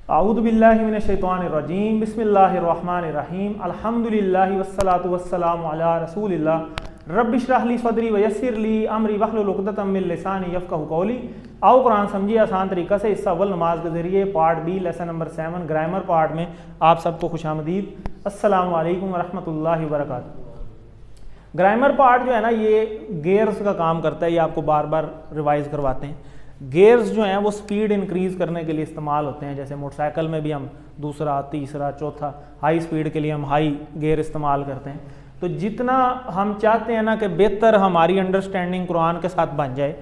आऊज़ु बिल्लाहि मिनश्शैतानिर्रजीम बिस्मिल्लाहिर्रहमानिर्रहीम अल्हम्दुलिल्लाहि वस्सलातु वस्सलामु अला रसूलिल्लाह रब्बि इश्रह ली सदरी वयस्सिर ली अमरी वहलुल उक़दतम मिन लिसानी यफ़क़हू क़ौली। आओ कुरान समझिए आसान तरीक़ा से। हिस्सा अव्वल नमाज के ज़रिए part B lesson number 7 grammar part में आप सबको खुशामदीद। अस्सलामु अलैकुम वरहमतुल्लाहि वबरकातुहू। ग्रामर पार्ट जो है ना, ये गेयर्स का काम करता है, ये आपको बार बार रिवाइज़ करवाते हैं। गेयर्स जो हैं वो स्पीड इंक्रीज़ करने के लिए इस्तेमाल होते हैं। जैसे मोटरसाइकिल में भी हम दूसरा, तीसरा, चौथा, हाई स्पीड के लिए हम हाई गेयर इस्तेमाल करते हैं। तो जितना हम चाहते हैं ना कि बेहतर हमारी अंडरस्टैंडिंग कुरान के साथ बन जाए,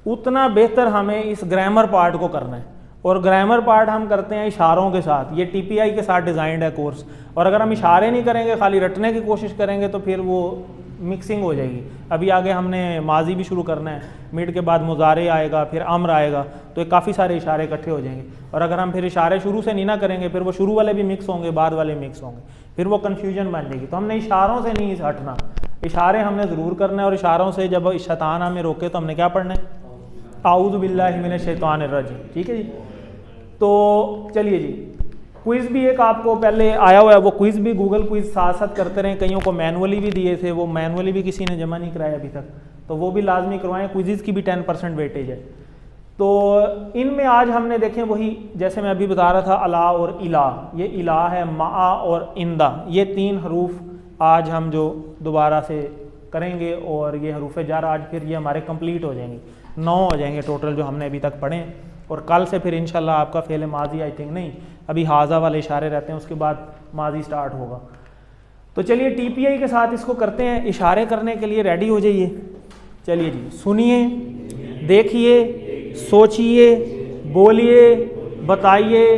उतना बेहतर हमें इस ग्रामर पार्ट को करना है। और ग्रामर पार्ट हम करते हैं इशारों के साथ। ये TPI के साथ डिज़ाइंड है कोर्स। और अगर हम इशारे नहीं करेंगे, खाली रटने की कोशिश करेंगे, तो फिर वो मिक्सिंग हो जाएगी। अभी आगे हमने माजी भी शुरू करना है, मिड के बाद मुजारे आएगा, फिर अम्र आएगा, तो ये काफ़ी सारे इशारे इकट्ठे हो जाएंगे। और अगर हम फिर इशारे शुरू से नहीं ना करेंगे, फिर वो शुरू वाले भी मिक्स होंगे, बाद वाले मिक्स होंगे, फिर वो कन्फ्यूजन बन जाएगी। तो हमने इशारों से नहीं हटना, इशारे हमने ज़रूर करना है। और इशारों से जब शैतान हमें रोके तो हमने क्या पढ़ना है? आऊज़ु बिल्लाहि मिनश्शैतानिर्रजीम। ठीक है जी। तो चलिए जी, क्विज़ भी एक आपको पहले आया हुआ है, वो क्विज़ भी गूगल क्विज़ साथ साथ करते रहें। कईयों को मैनुअली भी दिए थे, वो मैनुअली भी किसी ने जमा नहीं कराया अभी तक, तो वो भी लाजमी करवाएं। क्विज़ की भी 10% वेटेज है। तो इनमें आज हमने देखें वही, जैसे मैं अभी बता रहा था, अला और इला। ये इला है, मा और इंदा, ये 3 हरूफ आज हम जो दोबारा से करेंगे। और ये हरूफ जार आज फिर ये हमारे कंप्लीट हो जाएंगे, 9 हो जाएंगे टोटल जो हमने अभी तक पढ़े। और कल से फिर इंशाल्लाह आपका फ़ेल माजी, आई थिंक नहीं, अभी हाजा वाले इशारे रहते हैं, उसके बाद माजी स्टार्ट होगा। तो चलिए TPI के साथ इसको करते हैं। इशारे करने के लिए रेडी हो जाइए। चलिए जी, सुनिए, देखिए, सोचिए, बोलिए, बताइए,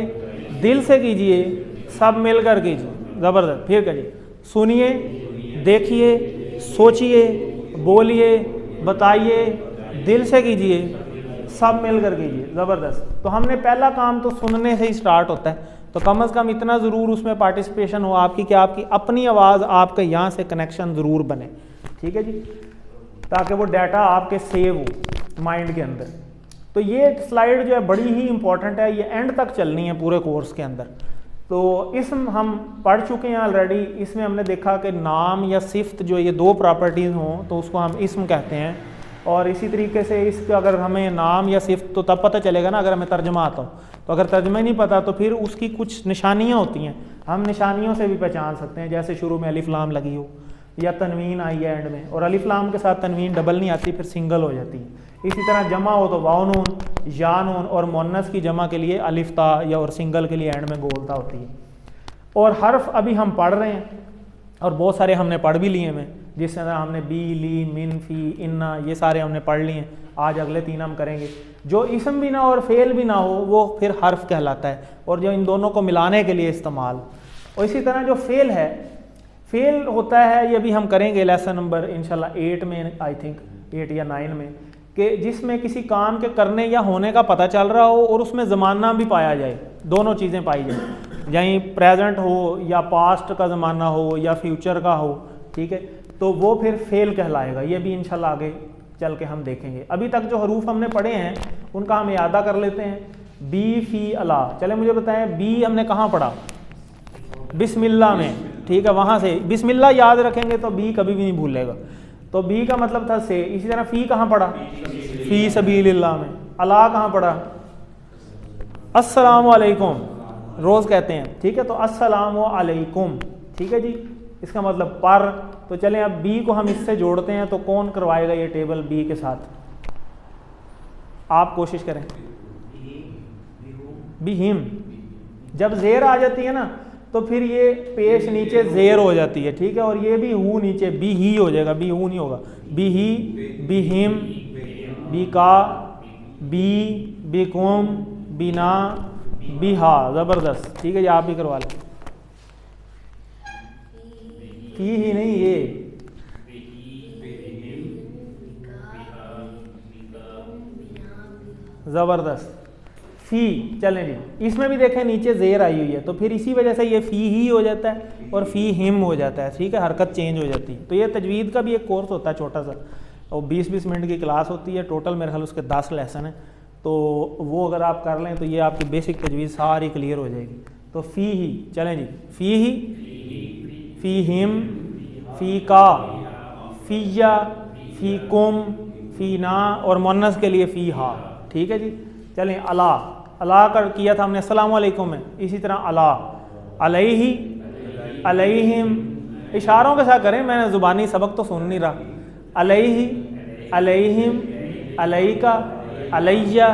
दिल से कीजिए, सब मिलकर कीजिए। ज़बरदस्त। फिर करिए, सुनिए, देखिए, सोचिए, बोलिए, बताइए, दिल से कीजिए, सब मिलकर कीजिए। ज़बरदस्त। तो हमने पहला काम तो सुनने से ही स्टार्ट होता है, तो कम से कम इतना ज़रूर उसमें पार्टिसिपेशन हो आपकी कि आपकी अपनी आवाज़, आपके यहाँ से कनेक्शन ज़रूर बने। ठीक है जी, ताकि वो डाटा आपके सेव हो माइंड के अंदर। तो ये स्लाइड जो है बड़ी ही इंपॉर्टेंट है, ये एंड तक चलनी है पूरे कोर्स के अंदर। तो इसम हम पढ़ चुके हैं ऑलरेडी। इसमें हमने देखा कि नाम या सिफ्त जो ये 2 प्रॉपर्टीज़ हों तो उसको हम इसम कहते हैं। और इसी तरीके से इसका अगर हमें नाम या सिफ्त तो तब पता चलेगा ना अगर हमें तर्जमा आता हो। तो अगर तर्जमा ही नहीं पता तो फिर उसकी कुछ निशानियाँ होती हैं, हम निशानियों से भी पहचान सकते हैं। जैसे शुरू में अलिफ लाम लगी हो या तनवीन आई है एंड में, और अलिफ लाम के साथ तनवीन डबल नहीं आती, फिर सिंगल हो जाती है। इसी तरह जमा हो तो वाव नून, या नून, और मुन्नस की जमा के लिए अलिफ ता, या और सिंगल के लिए एंड में गोलता होती है। और हर्फ अभी हम पढ़ रहे हैं, और बहुत सारे हमने पढ़ भी लिए हैं, जिस तरह हमने बी, ली, मिन, फी, इन्ना, ये सारे हमने पढ़ लिए हैं। आज अगले 3 हम करेंगे। जो इसम भी ना और फेल भी ना हो वो फिर हर्फ कहलाता है, और जो इन दोनों को मिलाने के लिए इस्तेमाल। और इसी तरह जो फेल है, फेल होता है, ये भी हम करेंगे लेसन नंबर इंशाल्लाह 8 में, आई थिंक 8 या 9 में, कि जिसमें किसी काम के करने या होने का पता चल रहा हो और उसमें ज़माना भी पाया जाए, दोनों चीज़ें पाई जाए, यानी प्रेजेंट हो या पास्ट का ज़माना हो या फ्यूचर का हो। ठीक है, तो वो फिर फेल कहलाएगा। ये भी इंशाल्लाह आगे चल के हम देखेंगे। अभी तक जो हरूफ हमने पढ़े हैं उनका हम यादा कर लेते हैं। बी, फी, अला। चले मुझे बताएं, बी हमने कहाँ पढ़ा? बिस्मिल्लाह में। ठीक है, वहाँ से बिस्मिल्लाह याद रखेंगे तो बी कभी भी नहीं भूलेगा। तो बी का मतलब था से। इसी तरह फ़ी कहाँ पढ़ा? फ़ी सबीलिल्लाह में। अला कहाँ पढ़ा? अस्सलामु अलैकुम, रोज़ कहते हैं। ठीक है, तो अस्सलामु अलैकुम। ठीक है जी, इसका मतलब पर। तो चलें अब बी को हम इससे जोड़ते हैं, तो कौन करवाएगा ये टेबल बी के साथ? आप कोशिश करें। बिहिम। जब ज़ेर आ जाती है ना तो फिर ये पेश नीचे ज़ेर हो जाती है। ठीक है, और ये भी हु नीचे बी ही हो जाएगा, बी हु नहीं होगा। बी ही, बिहिम, बी का, बी, बिकुम, बिना, बिहा। ज़बरदस्त। ठीक है, ये आप भी करवा लें। ही नहीं, ये ज़बरदस्त। फ़ी। चलें जी, इसमें भी देखें नीचे ज़ेर आई हुई है, तो फिर इसी वजह से ये फ़ी ही हो जाता है और फ़ी हिम हो जाता है। ठीक है, हरकत चेंज हो जाती है। तो ये तजवीद का भी एक कोर्स होता है छोटा सा, और 20-20 मिनट की क्लास होती है टोटल। मेरे ख्याल उसके 10 लेसन हैं। तो वो अगर आप कर लें तो ये आपकी बेसिक तजवीज़ सारी क्लियर हो जाएगी। तो फ़ी ही, चलें जी, फ़ी ही, फ़ी हिम, फ़ी का, फ़ीया, फ़ी कुम, फ़ी ना, और मुन्नस के लिए फ़ी हा। ठीक है जी। चलें अला, अला कर किया था हमने अस्सलामु अलैकुम में, इसी तरह अला, अलैहि, अलैहिम, इशारों के साथ करें, मैंने ज़ुबानी सबक तो सुन नहीं रहा। अलैहि, अलैहिम, अलैका, अलैया,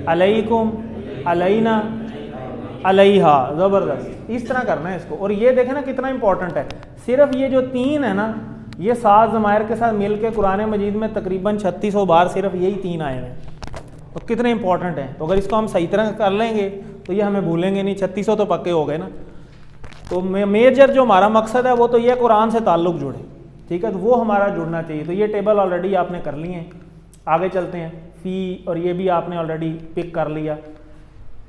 अलैकुम, अलैना, अलैहा। ज़बरदस्त, इस तरह करना है इसको। और ये देखें ना कितना इंपॉर्टेंट है, सिर्फ ये जो 3 है ना, ये 7 ज़मायर के साथ मिल के कुरान मजीद में तकरीबन 3600 बार सिर्फ यही 3 आए हैं। तो कितने इंपॉर्टेंट हैं। तो अगर इसको हम सही तरह कर लेंगे तो ये हमें भूलेंगे नहीं। 3600 तो पक्के हो गए ना। तो मेजर जो हमारा मकसद है वो तो ये कुरान से ताल्लुक़ जुड़े। ठीक है, तो वो हमारा जुड़ना चाहिए। तो ये टेबल ऑलरेडी आपने कर लिए हैं। आगे चलते हैं, फ़ी, और ये भी आपने ऑलरेडी पिक कर लिया।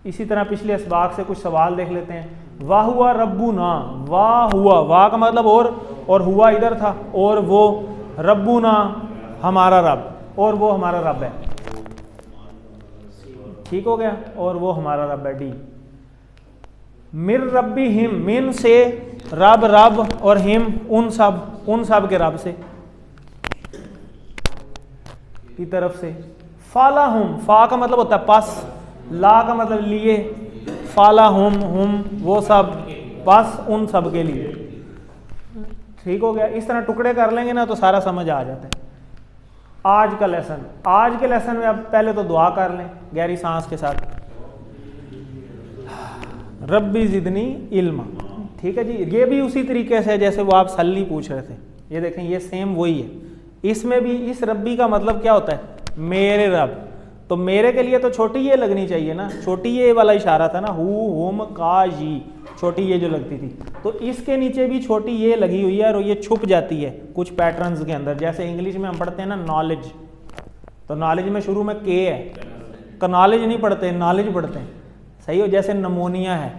इसी तरह पिछले इसबाक से कुछ सवाल देख लेते हैं। वाह हुआ रब्बू ना, वाह हुआ, वाह का मतलब और हुआ इधर था, और वो रब्बू ना हमारा रब, और वो हमारा रब है। ठीक हो गया, और वो हमारा रब है। डी, मिर रब्बी हिम, मिन से रब, रब, और हिम उन सब के रब से की तरफ से। फाला हुम, फा का मतलब होता है पास, ला का मतलब लिए, फाला हुम, वो सब, पास उन सब के लिए। ठीक हो गया। इस तरह टुकड़े कर लेंगे ना तो सारा समझ आ जाता है। आज का लेसन, आज के लेसन में अब पहले तो दुआ कर लें गहरी सांस के साथ। रब्बी ज़िदनी इल्मा। ठीक है जी। ये भी उसी तरीके से जैसे वो आप सल्ली पूछ रहे थे, ये देखें ये सेम वही है। इसमें भी इस रब्बी का मतलब क्या होता है, मेरे रब। तो मेरे के लिए तो छोटी ये लगनी चाहिए ना, छोटी ये वाला इशारा था ना, हु हुम का जी, छोटी ये जो लगती थी। तो इसके नीचे भी छोटी ये लगी हुई है और ये छुप जाती है कुछ पैटर्न्स के अंदर। जैसे इंग्लिश में हम पढ़ते हैं ना नॉलेज, तो नॉलेज में शुरू में के है, का नॉलेज नहीं पढ़ते, नॉलेज पढ़ते हैं। सही हो। जैसे नमोनिया है,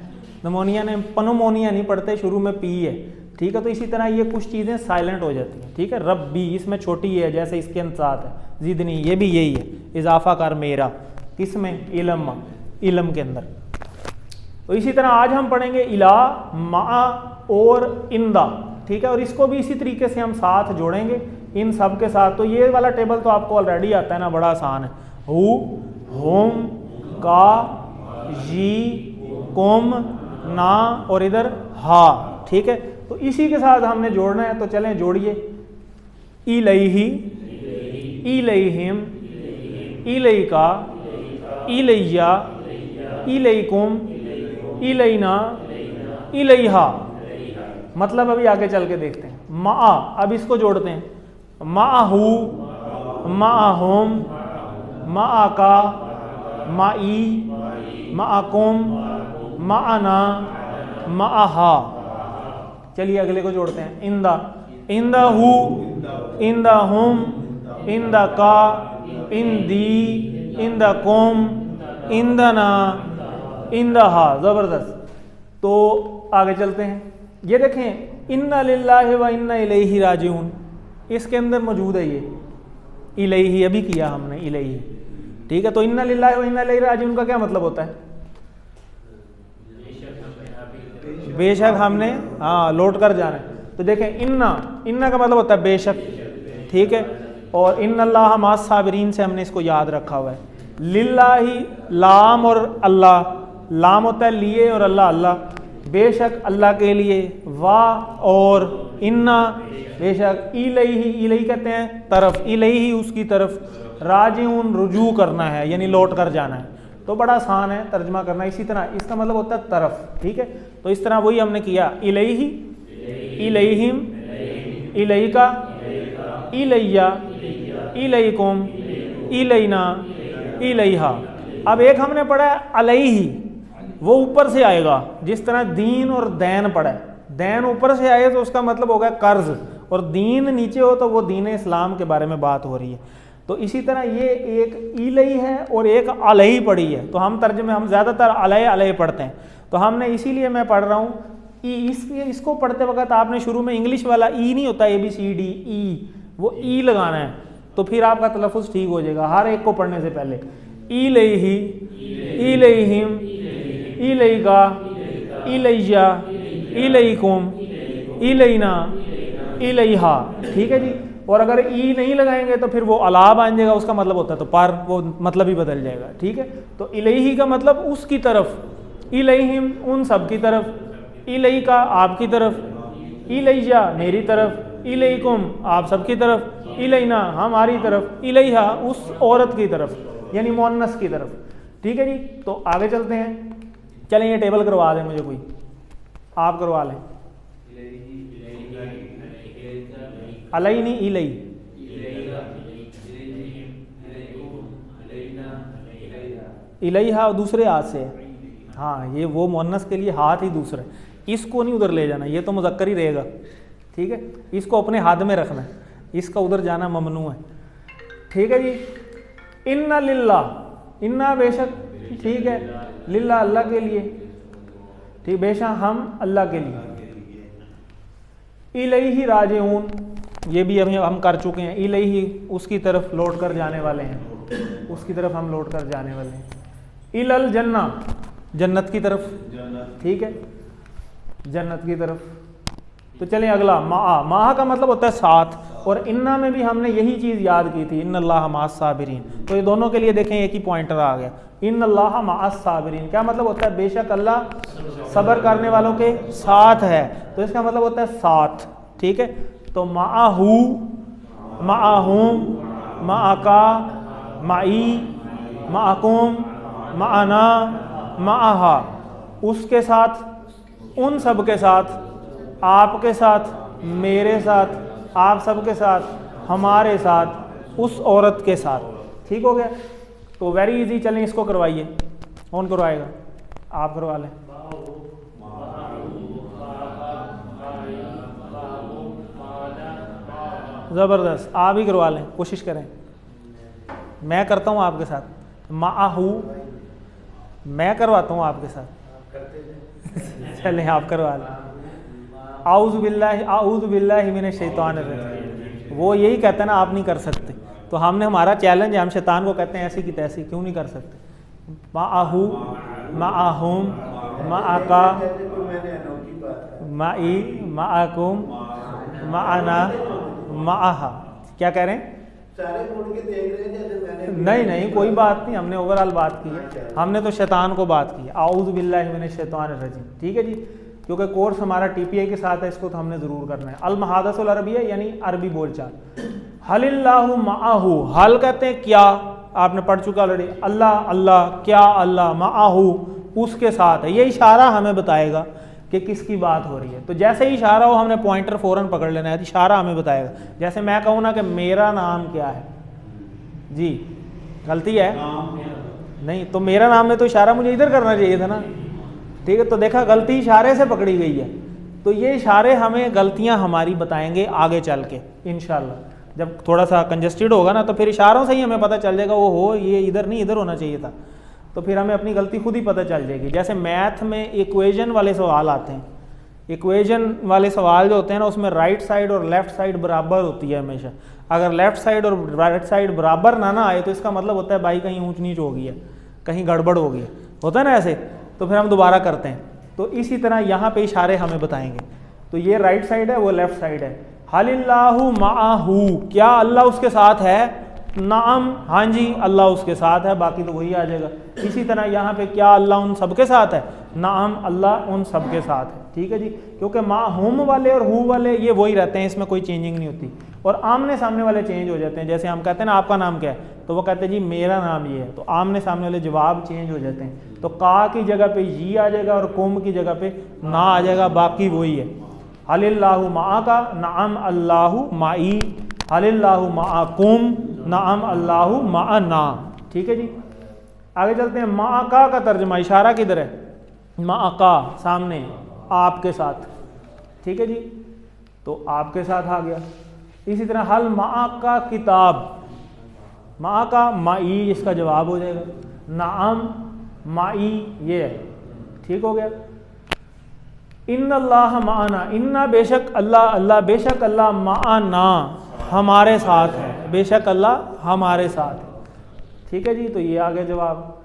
नमोनिया ने पनोमोनिया नहीं पढ़ते, शुरू में पी है। ठीक है, तो इसी तरह ये कुछ चीज़ें साइलेंट हो जाती हैं। ठीक है, रब्बी इसमें छोटी है, जैसे इसके साथ है ज़िदनी, ये भी यही है, इजाफा कर मेरा, किसमें, इल्म, इल्म के अंदर। तो इसी तरह आज हम पढ़ेंगे इला, मा और इंदा। ठीक है, और इसको भी इसी तरीके से हम साथ जोड़ेंगे इन सब के साथ। तो ये वाला टेबल तो आपको ऑलरेडी आता है ना, बड़ा आसान है। हु, हुम, का, जी, कुम, ना, और इधर हा। ठीक है, तो इसी के साथ हमने जोड़ना है। तो चलें जोड़िए। इलैहि, इलैहिम, इलैका, इलैया, इलैकुम, इलैना, इलैहा। मतलब अभी आगे चल के देखते हैं। मा, अब इसको जोड़ते हैं। माहू, माहुम, माका, माई, माकुम, माना, माहा। चलिए अगले को जोड़ते हैं। इंदा, इंदा हु, इंदा हुम, इंदा का, इंदी, इंदा कुम, इंदना, इंदहा। ज़बरदस्त। तो आगे चलते हैं। ये देखें, इन्ना लिल्लाहि व इन्ना इलैहि राजिऊन, इसके अंदर मौजूद है ये इलैहि, अभी किया हमने इलैहि। ठीक है, तो इन्ना लिल्लाहि व इन्ना इलैहि राजिऊन का क्या मतलब होता है, बेशक हमने, हाँ, लौट कर जाना है। तो देखें इन्ना, इन्ना का मतलब होता है बेशक। ठीक है, और इन्नल्लाह मास साबिरीन से हमने इसको याद रखा हुआ है। लिल्लाही, लाम और अल्लाह, लाम होता है लिए और अल्लाह अल्लाह, बेशक अल्लाह के लिए, वाह और इन्ना बेशक, इलैहि, इलैहि कहते हैं तरफ, इलैहि उसकी तरफ, राजिऊन रुजू करना है यानी लौट कर जाना है। तो बड़ा आसान है तर्जमा करना। इसी तरह इसका मतलब होता है तरफ। ठीक है, तो इस तरह वही हमने किया। इलैहि, इलैहिम, इलैका, इलैया, इलैकुम, इलैना, इलैहा। अब एक हमने पढ़ा है अलैहि, वो ऊपर से आएगा, जिस तरह दीन और दैन पढ़ा है। दैन ऊपर से आए तो उसका मतलब हो गया कर्ज, और दीन नीचे हो तो वो दीन इस्लाम के बारे में बात हो रही है। तो इसी तरह ये एक इलैहि है और एक अलैहि पढ़ी है। तो हम तर्जुमे, हम ज़्यादातर अलैहि अलैहि पढ़ते हैं। तो हमने इसीलिए मैं पढ़ रहा हूँ इसको पढ़ते वक्त आपने शुरू में इंग्लिश वाला ई नहीं होता, ABCD ई, वो ई लगाना है, तो फिर आपका तलफ़ुज़ ठीक हो जाएगा हर एक को पढ़ने से पहले। इलैहि, इलैहिम, इलैका, इलैया, इलैकुम, इलैना, इलैहा। ठीक है जी। और अगर ई नहीं लगाएंगे तो फिर वो अला बन जाएगा, उसका मतलब होता है तो पर, वो मतलब ही बदल जाएगा। ठीक है। तो इलैहि का मतलब उसकी तरफ, इलैहिम उन सब की तरफ, इलैका आपकी तरफ, इलैया मेरी तरफ, इलैकुम आप सबकी तरफ, इलैना हमारी तरफ, इलैहा उस औरत की तरफ यानी मुअन्नस की तरफ। ठीक है जी। तो आगे चलते हैं। चलें ये टेबल करवा दें मुझे कोई, आप करवा लें। अलई नहीं इलई, इलैहा दूसरे हाथ से है। हाँ ये वो मुअन्नस के लिए हाथ ही दूसरा है, इसको नहीं उधर ले जाना, ये तो मुज़क्कर ही रहेगा। ठीक है। इसको अपने हाथ में रखना है, इसका उधर जाना ममनू है। ठीक है जी। इन्ना लिल्लाह, इन्ना बेशक, ठीक है, लिल्लाह अल्लाह के लिए, ठीक बेशक हम अल्लाह के लिए, इलैहि राजिऊन ये भी अभी हम कर चुके हैं, इलैहि उसकी तरफ लौट कर जाने वाले हैं, उसकी तरफ हम लौट कर जाने वाले हैं। इलल जन्ना जन्नत की तरफ, ठीक है, जन्नत की तरफ। तो चलें अगला मा, मा का मतलब होता है साथ, और इन्ना में भी हमने यही चीज़ याद की थी, इन्नल्लाह माअस साबिरीन। तो ये दोनों के लिए देखें एक ही पॉइंटर आ गया, इन्नल्लाह माअस साबिरीन क्या मतलब होता है? बेशक अल्लाह सब्र करने वालों के साथ है, तो इसका मतलब होता है साथ। ठीक है। तो माअहू, माअहुम, माअका, माई, माअकुम, माअना, माअहा उसके साथ, उन सब के साथ, आपके साथ, मेरे साथ, आप सब के साथ, हमारे साथ, उस औरत के साथ। ठीक हो गया। तो वेरी इजी। चलें इसको करवाइए, कौन करवाएगा? आप करवा लें। ज़बरदस्त, आप ही करवा लें, कोशिश करें। मैं करता हूँ आपके साथ, माअहू मैं करवाता हूँ आपके साथ। चलें आप करवा लें। आऊज़ु बिल्लाहि मिनश शैतानिर रजीम। वो यही कहते हैं ना आप नहीं कर सकते, तो हमने हमारा चैलेंज है, हम शैतान को कहते हैं ऐसी की तैसी, क्यों नहीं कर सकते? माअहू, माअहुम, माअका, माई, माअकुम, माअना, माअहा। क्या कह रहे हैं? सारे बोल के देख रहे हैं जैसे मैंने। नहीं नहीं कोई बात नहीं, हमने ओवरऑल बात की है, हमने तो शैतान को बात की है। आऊज़ु बिल्लाहि मिनश शैतानिर रजीम। ठीक है जी। क्योंकि कोर्स हमारा टीपीआई के साथ है, इसको तो हमने ज़रूर करना है। अल मुहादसुल अरबिया यानी अरबी बोलचाल। हलिल्लाहु माअहू, हल कहते हैं क्या, आपने पढ़ चुका ऑलरेडी। अल्लाह अल्लाह, क्या अल्लाह, माअहू उसके साथ है। ये इशारा हमें बताएगा कि किसकी बात हो रही है। तो जैसे ही इशारा हो हमने पॉइंटर फ़ौरन पकड़ लेना है, इशारा हमें बताएगा। जैसे मैं कहूँ ना कि मेरा नाम क्या है जी, गलती है नहीं, तो मेरा नाम में तो इशारा मुझे इधर करना चाहिए था ना। ठीक है। तो देखा गलती इशारे से पकड़ी गई है। तो ये इशारे हमें गलतियां हमारी बताएंगे आगे चल के इंशाल्लाह। जब थोड़ा सा कंजस्टेड होगा ना तो फिर इशारों से ही हमें पता चल जाएगा वो हो ये इधर नहीं इधर होना चाहिए था, तो फिर हमें अपनी गलती खुद ही पता चल जाएगी। जैसे मैथ में इक्वेशन वाले सवाल आते हैं, इक्वेशन वाले सवाल जो होते हैं ना उसमें राइट साइड और लेफ्ट साइड बराबर होती है हमेशा। अगर लेफ्ट साइड और राइट साइड बराबर ना आए तो इसका मतलब होता है भाई कहीं ऊंच नीच हो गई है, कहीं गड़बड़ हो गई है, होता है ना ऐसे। तो फिर हम दोबारा करते हैं। तो इसी तरह यहाँ पे इशारे हमें बताएंगे। तो ये राइट साइड है, वो लेफ्ट साइड है। हलिल्लाहु माअहू, क्या अल्लाह उसके साथ है? नाम, हाँ जी अल्लाह उसके साथ है, बाकी तो वही आ जाएगा। इसी तरह यहाँ पे क्या अल्लाह उन सब के साथ है? नाम अल्लाह उन सब के साथ है। ठीक है जी। क्योंकि माअहुम वाले और हु वाले ये वही रहते हैं, इसमें कोई चेंजिंग नहीं होती। और आमने सामने वाले चेंज हो जाते हैं। जैसे हम कहते हैं ना आपका नाम क्या है, तो वो कहते हैं जी मेरा नाम ये है, तो आमने सामने वाले जवाब चेंज हो जाते हैं। तो का की जगह पे जी आ जाएगा और कुम की जगह पे ना आ जाएगा, बाकी वही है। हलिल्लाहु माअका, नाम अल्लाहु माई, हलिल्लाहु माअकुम, नाम अल्लाहु माअना। ठीक है जी। आगे चलते हैं। माअका का तर्जमा, इशारा किधर है? माअका सामने, आपके साथ। ठीक है जी। तो आपके साथ आ गया। इसी तरह हल माअका किताब, माअका माई इसका जवाब हो जाएगा। नाम माई ये है। ठीक हो गया। इन्नल्लाह माअना, इन्ना बेशक अल्लाह, अल्लाह बेशक अल्लाह, माअना हमारे साथ है, बेशक अल्लाह हमारे साथ है। ठीक है जी, तो ये आ गया जवाब।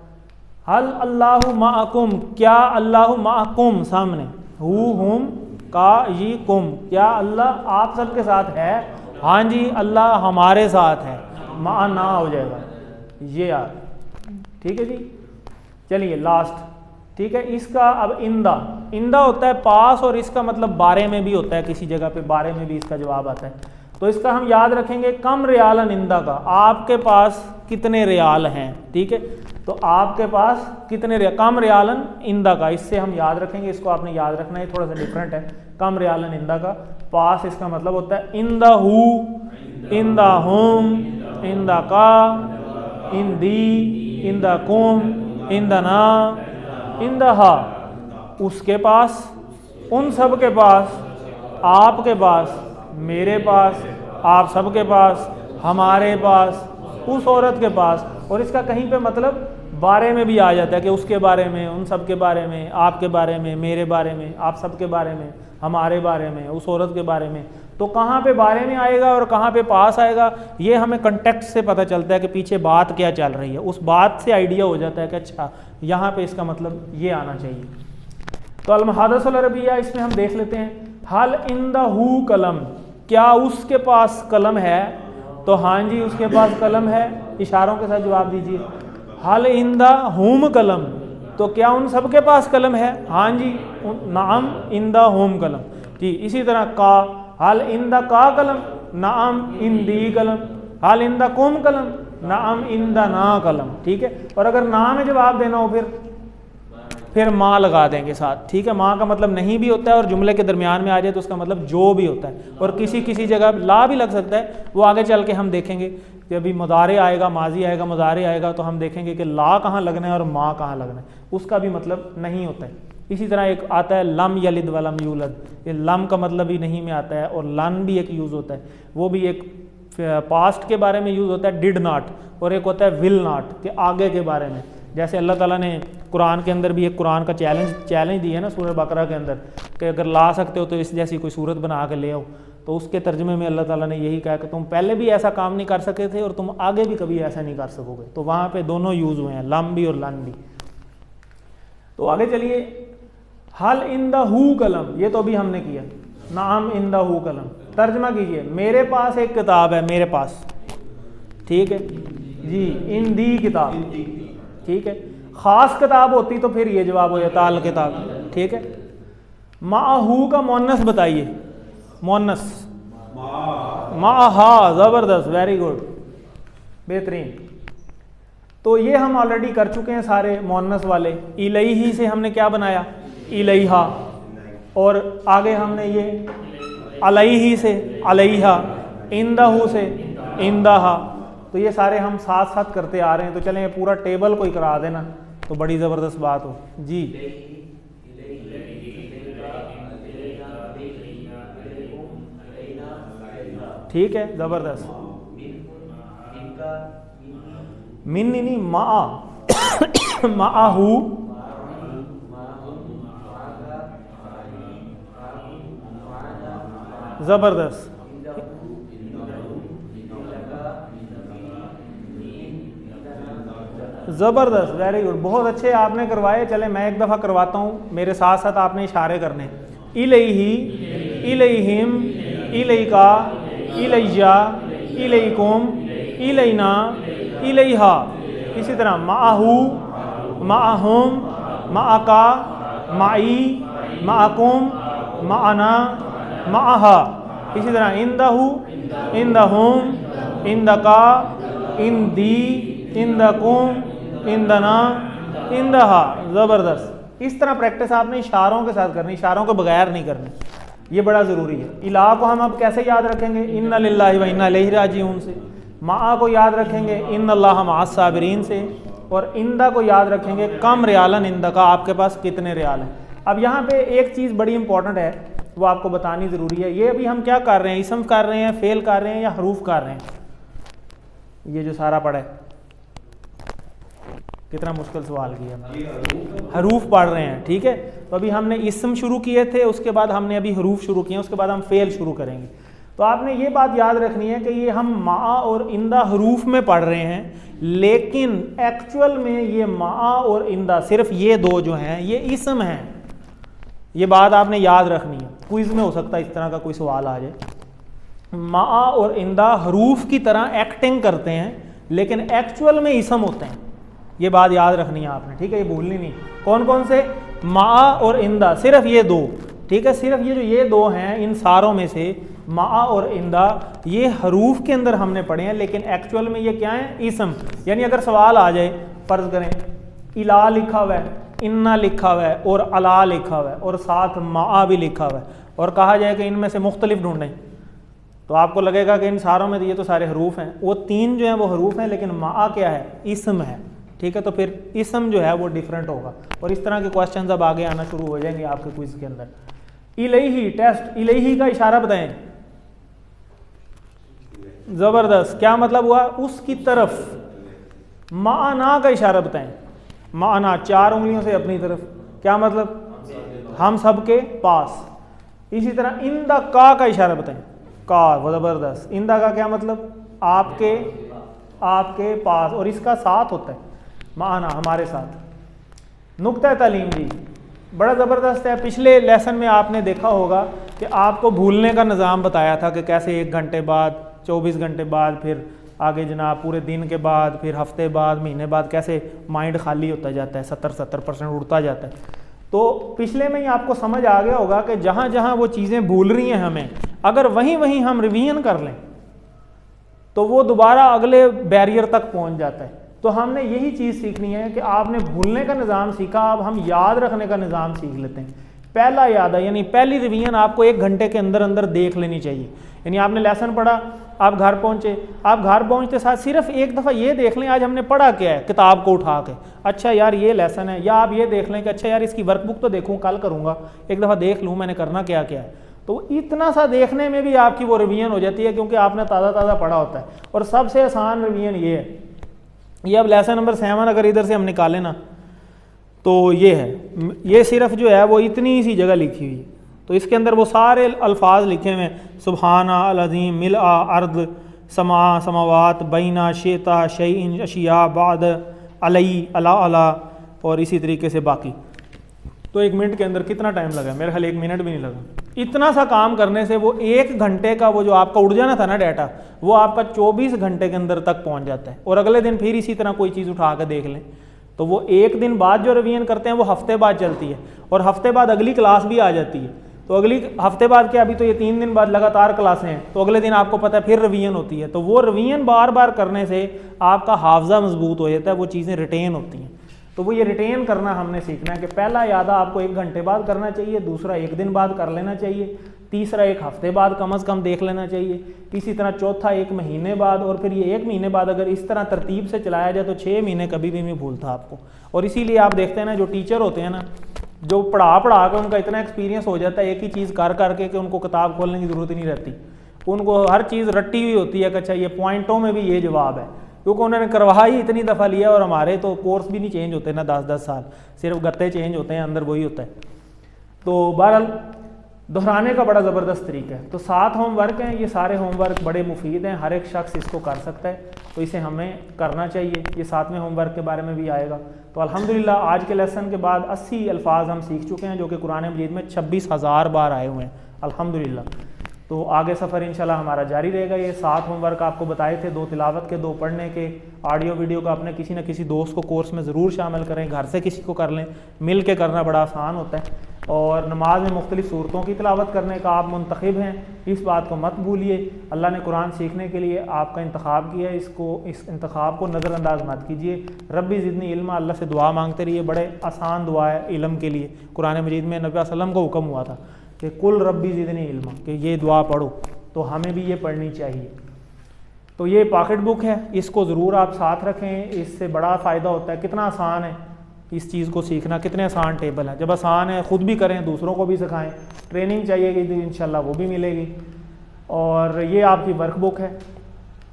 हल अल्लाहु माअकुम, क्या अल्लाहु माअकुम, सामने हु हुम का ये कुम, क्या अल्लाह आप सबके साथ है? हाँ जी, अल्लाह हमारे साथ है, मा ना हो जाएगा ये यार। ठीक है जी, चलिए लास्ट। ठीक है, इसका अब इंदा, इंदा होता है पास, और इसका मतलब बारे में भी होता है, किसी जगह पे बारे में भी इसका जवाब आता है। तो इसका हम याद रखेंगे कम रियालन इंदा का, आपके पास कितने रियाल हैं। ठीक है, तो आपके पास कितने कम रियालन इंदा का, इससे हम याद रखेंगे, इसको आपने याद रखना है, थोड़ा सा डिफरेंट है। कम रियालन इंदा का, पास इसका मतलब होता है इंदा हु, इंदा हुम, इंदा का, इंदी, इंदा कुम, इंदा ना, इंदा हा, उसके पास, उन सब के पास, आपके पास, मेरे पास, आप सबके पास, हमारे पास, उस औरत के पास। और इसका कहीं पे मतलब बारे में भी आ जाता है कि उसके बारे में, उन सब के बारे में, आपके बारे में, मेरे बारे में, आप सबके बारे में, हमारे बारे में, उस औरत के बारे में। तो कहाँ पे बारे में आएगा और कहाँ पे पास आएगा, ये हमें कंटेक्स्ट से पता चलता है कि पीछे बात क्या चल रही है। उस बात से आइडिया हो जाता है कि अच्छा यहाँ पे इसका मतलब ये आना चाहिए। तो अल-मुहादसतुल अरबिया इसमें हम देख लेते हैं। हल इंदहू कलम, क्या उसके पास कलम है? तो हाँ जी, उसके पास कलम है, इशारों के साथ जवाब दीजिए। हल इंदा हुम कलम, तो क्या उन सब के पास कलम है? हाँ जी, नाम इंदा हुम कलम। जी, इसी तरह का, हल इंदा का कलम, नाम इंदी कलम। हल इंदा कुम कलम, नाम इंदा ना कलम। ठीक है, और अगर ना में जवाब देना हो फिर माँ लगा देंगे साथ। ठीक है, माँ का मतलब नहीं भी होता है, और जुमले के दरमियान में आ जाए तो उसका मतलब जो भी होता है, और किसी किसी जगह ला भी लग सकता है। वो आगे चल के हम देखेंगे कि अभी मुदारे आएगा, माजी आएगा, मुदारे आएगा, तो हम देखेंगे कि ला कहाँ लगना है और माँ कहाँ लगना है, उसका भी मतलब नहीं होता है। इसी तरह एक आता है लम यलिद वलम यूलद, ये लम का मतलब ही नहीं में आता है, और लन भी एक यूज़ होता है, वो भी एक पास्ट के बारे में यूज़ होता है, डिड नॉट, और एक होता है विल नॉट के आगे के बारे में। जैसे अल्लाह ताला ने कुरान के अंदर भी एक कुरान का चैलेंज दिया है ना सूरह बकरा के अंदर, कि अगर ला सकते हो तो इस जैसी कोई सूरत बना के ले आओ। तो उसके तर्जमे में अल्लाह ताला ने यही कहा कि तुम पहले भी ऐसा काम नहीं कर सके थे और तुम आगे भी कभी ऐसा नहीं कर सकोगे। तो वहाँ पे दोनों यूज़ हुए हैं, लम भी और लन भी। तो आगे चलिए, हल इंदहू कलम, ये तो अभी हमने किया, नाम इंदहू कलम। तर्जमा कीजिए, मेरे पास एक किताब है, मेरे पास। ठीक है जी, इंदी किताब। ठीक है, ख़ास किताब होती तो फिर ये जवाब हो जाता अल किताब। ठीक है, माहू का मोनस बताइए, मोनस माहा, ज़बरदस्त, वेरी गुड, बेहतरीन। तो ये हम ऑलरेडी कर चुके हैं सारे मोनस वाले। इलैही से हमने क्या बनाया? इलैहा। और आगे हमने ये अलैही से अलैहा, इंदहू से इंदहा। तो ये सारे हम साथ साथ करते आ रहे हैं। तो चलें ये पूरा टेबल कोई करा देना तो बड़ी ज़बरदस्त बात हो जी। ठीक है, ज़बरदस्त। मिन नहीं, मा माहू, ज़बरदस्त, ज़बरदस्त, वेरी गुड, बहुत अच्छे आपने करवाए। चले मैं एक दफ़ा करवाता हूँ, मेरे साथ साथ आपने इशारे करने। इलैही, इलैहिम, इलैका, इलैया, इलैकुम, इलैना, इलैहा। इसी तरह माहू, माहुम, माका, माई, माकुम, माना, माहा। इसी तरह इंदहू, इंदहुम, इंदका, इंदी, इंदकुम, इंदना, इंदहा। ज़बरदस्त। इस तरह प्रैक्टिस आपने इशारों के साथ करनी, इशारों के बगैर नहीं करनी, ये बड़ा ज़रूरी है। इला को हम अब कैसे याद रखेंगे? इन्ना लिल्लाहि व इन्ना इलैहि राजिऊन से। मा को याद रखेंगे इन्नल्लाह मअस साबिरीन से। और इंदा को याद रखेंगे कम रियालन इंदा का, आपके पास कितने रियाल हैं। अब यहाँ पे एक चीज़ बड़ी इंपॉर्टेंट है, वो आपको बतानी ज़रूरी है। ये अभी हम क्या कर रहे हैं? इसम कर रहे हैं, फेल कर रहे हैं, या हरूफ कर रहे हैं? ये जो सारा पढ़ा है, कितना मुश्किल सवाल किया। हरूफ पढ़ रहे हैं, ठीक है। तो अभी हमने इसम शुरू किए थे, उसके बाद हमने अभी हरूफ शुरू किए, उसके बाद हम फेल शुरू करेंगे। तो आपने ये बात याद रखनी है कि ये हम मा और इंदा हरूफ में पढ़ रहे हैं, लेकिन एक्चुअल में ये मा और इंदा सिर्फ ये दो जो हैं ये इसम हैं। ये बात आपने याद रखनी है, क्विज में हो सकता है इस तरह का कोई सवाल आ जाए। मा और इंदा हरूफ की तरह एक्टिंग करते हैं, लेकिन एक्चुअल में इसम होते हैं। ये बात याद रखनी है आपने, ठीक है, ये भूलनी नहीं। कौन कौन से? मा और इंदा, सिर्फ ये दो, ठीक है, सिर्फ ये जो ये दो हैं इन सारों में से मा और इंदा, ये हरूफ के अंदर हमने पढ़े हैं, लेकिन एक्चुअल में ये क्या है? इसम। यानी अगर सवाल आ जाए, फर्ज करें इला लिखा हुआ है, इन्ना लिखा हुआ है और अला लिखा हुआ है और साथ मा भी लिखा हुआ है, और कहा जाए कि इनमें से मुख्तलिफ ढूंढें, तो आपको लगेगा कि इन सारों में ये तो सारे हरूफ हैं। वो तीन जो हैं वो हरूफ हैं, लेकिन मा क्या है? इसम है, ठीक है। तो फिर इसम जो है वो डिफरेंट होगा, और इस तरह के क्वेश्चन अब आगे आना शुरू हो जाएंगे आपके क्विज के अंदर। इलैही टेस्ट, इलैही का इशारा बताएं। जबरदस्त, क्या मतलब हुआ? उसकी तरफ। माना का इशारा बताएं। माना, चार उंगलियों से अपनी तरफ, क्या मतलब? हम सब के पास। इसी तरह इंदा का इशारा बताएं। का, वो जबरदस्त। इंदा का क्या मतलब? आपके, आपके पास, और इसका साथ होता है माना, हमारे साथ। नुक्ता तालीम जी बड़ा ज़बरदस्त है। पिछले लेसन में आपने देखा होगा कि आपको भूलने का निज़ाम बताया था कि कैसे 1 घंटे बाद, 24 घंटे बाद, फिर आगे जनाब पूरे दिन के बाद, फिर हफ्ते बाद, महीने बाद कैसे माइंड खाली होता जाता है, 70% उड़ता जाता है। तो पिछले में ही आपको समझ आ गया होगा कि जहाँ जहाँ वो चीज़ें भूल रही हैं हमें, अगर वहीं वहीं हम रिवीजन कर लें तो वो दोबारा अगले बैरियर तक पहुँच जाता है। तो हमने यही चीज़ सीखनी है कि आपने भूलने का निज़ाम सीखा, अब हम याद रखने का निज़ाम सीख लेते हैं। पहला याद है, यानी पहली रिवीजन आपको 1 घंटे के अंदर अंदर देख लेनी चाहिए। यानी आपने लेसन पढ़ा, आप घर पहुँचे, आप घर पहुँचते साथ सिर्फ एक दफ़ा ये देख लें आज हमने पढ़ा क्या है, किताब को उठा के, अच्छा यार ये लेसन है। या आप ये देख लें कि अच्छा यार इसकी वर्कबुक तो देखूँ, कल करूँगा, एक दफ़ा देख लूँ मैंने करना क्या क्या है। तो इतना सा देखने में भी आपकी वो रिवीजन हो जाती है, क्योंकि आपने ताज़ा ताज़ा पढ़ा होता है। और सबसे आसान रिवीजन ये है, ये अब लेसन नंबर 7 अगर इधर से हम निकालें ना, तो ये है, ये सिर्फ जो है वो इतनी सी जगह लिखी हुई है, तो इसके अंदर वो सारे अल्फाज लिखे हुए हैं, सुबहाना, अल अज़ीम, मिलआ, अर्द, समा, समावात, बैना, शेता, शैइन, अशिया, बाद, अलई, अला अला, और इसी तरीके से बाकी। तो 1 मिनट के अंदर कितना टाइम लगा? मेरे ख्याल 1 मिनट भी नहीं लगा। इतना सा काम करने से वो 1 घंटे का वो जो आपका उड़ जाना था ना डाटा, वो आपका 24 घंटे के अंदर तक पहुंच जाता है। और अगले दिन फिर इसी तरह कोई चीज़ उठा कर देख लें, तो वो 1 दिन बाद जो रिवीजन करते हैं वो हफ्ते बाद चलती है, और हफ्ते बाद अगली क्लास भी आ जाती है। तो अगली हफ्ते बाद क्या, अभी तो ये 3 दिन बाद लगातार क्लासें हैं, तो अगले दिन आपको पता है फिर रिवीजन होती है। तो वो रिवीजन बार बार करने से आपका हाफजा मजबूत हो जाता है, वो चीज़ें रिटेन होती हैं। तो वो ये रिटेन करना हमने सीखना है कि पहला यादा आपको 1 घंटे बाद करना चाहिए, दूसरा 1 दिन बाद कर लेना चाहिए, तीसरा 1 हफ्ते बाद कम अज़ कम देख लेना चाहिए, इसी तरह चौथा 1 महीने बाद, और फिर ये 1 महीने बाद अगर इस तरह तरतीब से चलाया जाए तो 6 महीने कभी भी नहीं भूलता आपको। और इसीलिए आप देखते हैं ना, जो टीचर होते हैं ना, जो पढ़ा के उनका इतना एक्सपीरियंस हो जाता है एक ही चीज़ कर करके कि उनको किताब खोलने की ज़रूरत ही नहीं रहती, उनको हर चीज़ रट्टी हुई होती है कि अच्छा ये पॉइंटों में भी ये जवाब है, क्योंकि उन्होंने करवा ही इतनी दफ़ा लिया। और हमारे तो कोर्स भी नहीं चेंज होते ना 10-10 साल, सिर्फ गत्ते चेंज होते हैं, अंदर वही होता है। तो बहरहाल दोहराने का बड़ा ज़बरदस्त तरीका है। तो 7 होमवर्क हैं, ये सारे होमवर्क बड़े मुफीद हैं, हर एक शख्स इसको कर सकता है, तो इसे हमें करना चाहिए। ये 7वें होमवर्क के बारे में भी आएगा। तो अल्हम्दुलिल्लाह आज के लेसन के बाद 80 अल्फाज हम सीख चुके हैं, जो कि कुरान मजीद में 26,000 बार आए हुए हैं अल्हम्दुलिल्लाह। तो आगे सफ़र इंशाल्लाह हमारा जारी रहेगा। ये 7 होमवर्क आपको बताए थे, 2 तिलावत के, 2 पढ़ने के, ऑडियो वीडियो का अपने किसी न किसी दोस्त को कोर्स में ज़रूर शामिल करें, घर से किसी को कर लें, मिल के करना बड़ा आसान होता है। और नमाज में मुख्तलिफ़ सूरतों की तिलावत करने का आप मुंतखब हैं, इस बात को मत भूलिए। अल्लाह ने कुरान सीखने के लिए आपका इंतखाब किया, इस इंतखाब को नज़रअंदाज मत कीजिए। रब्बी ज़िदनी इल्मा, अल्लाह से दुआ मांगते रहिए, बड़े आसान दुआ है इल्म के लिए। कुरान मजीद में नबी वसल्लम को हुक्म हुआ था कि कुल रब्बी ज़िदनी इल्मा, कि ये दुआ पढ़ो, तो हमें भी ये पढ़नी चाहिए। तो ये पॉकेट बुक है, इसको ज़रूर आप साथ रखें, इससे बड़ा फ़ायदा होता है। कितना आसान है इस चीज़ को सीखना, कितने आसान टेबल है। जब आसान है ख़ुद भी करें, दूसरों को भी सिखाएं, ट्रेनिंग चाहिएगी तो इंशाल्लाह वो भी मिलेगी। और ये आपकी वर्कबुक है,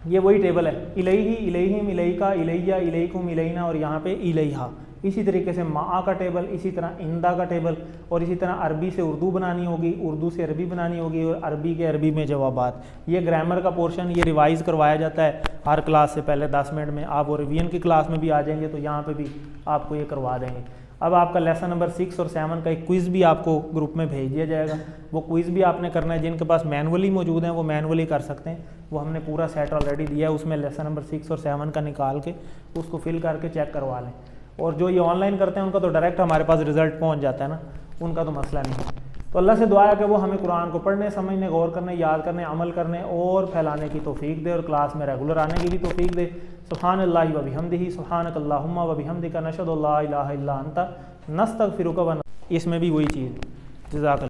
ये वही टेबल है, इलैही, इलैहिम, इलैका, इलैया, इलैकुम, इलैना, और यहाँ पे इलैहा, इसी तरीके से मा का टेबल, इसी तरह इंदा का टेबल, और इसी तरह अरबी से उर्दू बनानी होगी, उर्दू से अरबी बनानी होगी, और अरबी के अरबी में जवाबात। ये ग्रामर का पोर्शन ये रिवाइज़ करवाया जाता है हर क्लास से पहले 10 मिनट में। आप वो रिवीजन की क्लास में भी आ जाएंगे तो यहाँ पे भी आपको ये करवा देंगे। अब आपका लेसन नंबर 6 और 7 का एक क्विज़ भी आपको ग्रुप में भेज दिया जाएगा। वो क्विज़ भी आपने करना है, जिनके पास मैनुअली मौजूद हैं वो मैनुअली कर सकते हैं। वो हमने पूरा सेट ऑलरेडी दिया है, उसमें लेसन नंबर 6 और 7 का निकाल के उसको फिल करके चेक करवा लें। और जो ये ऑनलाइन करते हैं उनका तो डायरेक्ट हमारे पास रिजल्ट पहुँच जाता है ना, उनका तो मसला नहीं है। तो अल्लाह से दुआ है कि वो हमें कुरान को पढ़ने, समझने, गौर करने, याद करने, अमल करने और फैलाने की तौफीक दे, और क्लास में रेगुलर आने की भी तौफीक दे। सुब्हानल्लाहि व बिहम्दिही, सुब्हानकल्लाहुम्मा व बिहम्दिका, नशहदु अल्ला इलाहा इल्ला अंता, नस्तगफिरुका व, इसमें भी वही चीज़। जज़ाकल्लाह।